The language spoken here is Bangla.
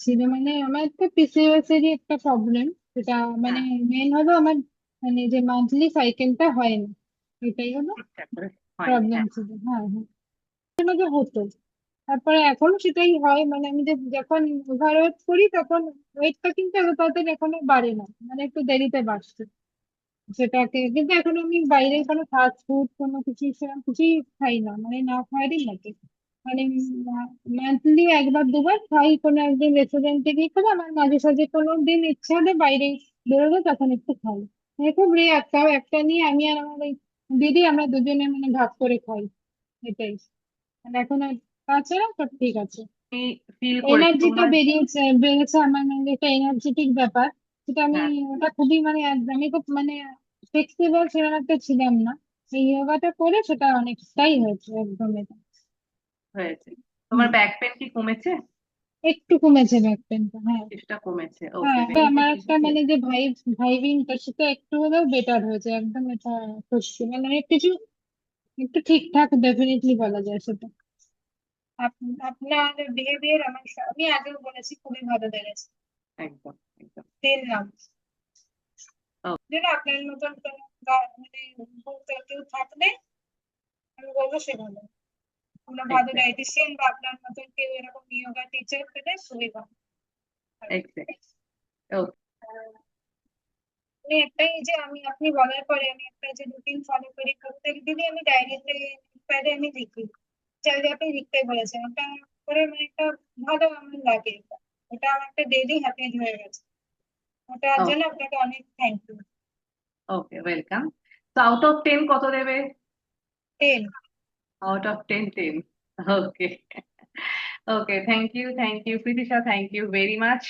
ছিল মানে আমার তো পিসিওএস এরই একটা প্রবলেম, যেটা মানে হ্যাঁ, মেন হলো আমার মানে যে মান্থলি সাইকেলটা হয় না, এটাই হলো ঠিকঠাক করে হয়নি, প্রবলেম হ্যাঁ। ছিল। হ্যাঁ হ্যাঁ, মাঝে হতো। তারপরে এখনো সেটাই হয়, মানে আমি যে যখন ওভারওয়েট করি তখন ওয়েটটা কিন্তু এত তাড়াতাড়ি এখনো বাড়ে না, মানে একটু দেরিতে বাড়ছে সেটাকে। কিন্তু এখন আমি বাইরে কোনো ফাস্ট ফুড কোনো কিছু সেরকম কিছুই খাই না, মানে না খাওয়ারই মতো। মানে মান্থলি একবার দুবার খাই, কোনো একদিন রেস্টুরেন্টে গিয়ে খাবো, আমার মাঝে সাঝে কোনো দিন ইচ্ছা হলে বাইরে বেরোবো তখন একটু খাই। মানে খুব রেয়ার, তাও একটা নিয়ে আমি আর আমার ওই দিদি আমরা দুজনে মানে ভাগ করে খাই, এটাই। মানে এখন আর তাছাড়া সব ঠিক আছে। আমি ফিল করেছি এনার্জিটা তোমার। বেড়েছে আমার, মানে একটা এনার্জেটিক ব্যাপার, সেটা আমি হ্যাঁ, ওটা খুবই মানে আমি খুব মানে ফ্লেক্সিবল সেরকম একটা ছিলাম না, এই যোগাটা করে সেটা অনেকটাই হয়েছে একদম এটা। হয়েছে। তোমার হুম, ব্যাক পেন কি কমেছে? একটু কমেছে ব্যাক পেনটা, হ্যাঁ। কিছুটা কমেছে, ওকে, হ্যাঁ এটা এই যে আমার একটা জিনিসটা। মানে যে ভাইবিংটা সেটা একটু হলেও বেটার হয়েছে একদম, এটা সত্যি মানে অনেক কিছু একটু ঠিকঠাক ডেফিনেটলি বলা যায় সেটা। আপনার বিহেভিয়ার আমি আগেও বলেছি খুবই ভালো লেগেছে। একদম, একদম। তেল নাম ও, যেটা আপনার মতন কোনো মানে বলতে কেউ থাকলে আমি বলবো সে ভালো, কোনো ভালো এক্স্যাক্ট, ডায়েটিশিয়ান বা আপনার মতন কেউ এরকম যোগা টিচার পেলে খুবই ভালো হবে। এক্স্যাক্ট। ওকে। আমি একটাই যে আমি আপনি বলার পরে আমি একটা যে রুটিন ফলো করি প্রত্যেক দিনই আমি ডায়েরিতে প্যাডে আমি লিখি, চাইলে আপনি লিখতে বলেছেন ওটা করে, মানে একটা ভালো আমার লাগে এটা। ওটা আমার একটা ডেইলি হ্যাবিট হয়ে গেছে, ওটার জন্য আপনাকে অনেক থ্যাংক ইউ। Okay, welcome. তো আউট অফ 10 কত দেবে? 10। Out of 10, 10। Okay. Okay, thank you, thank you Pritisha, thank you very much.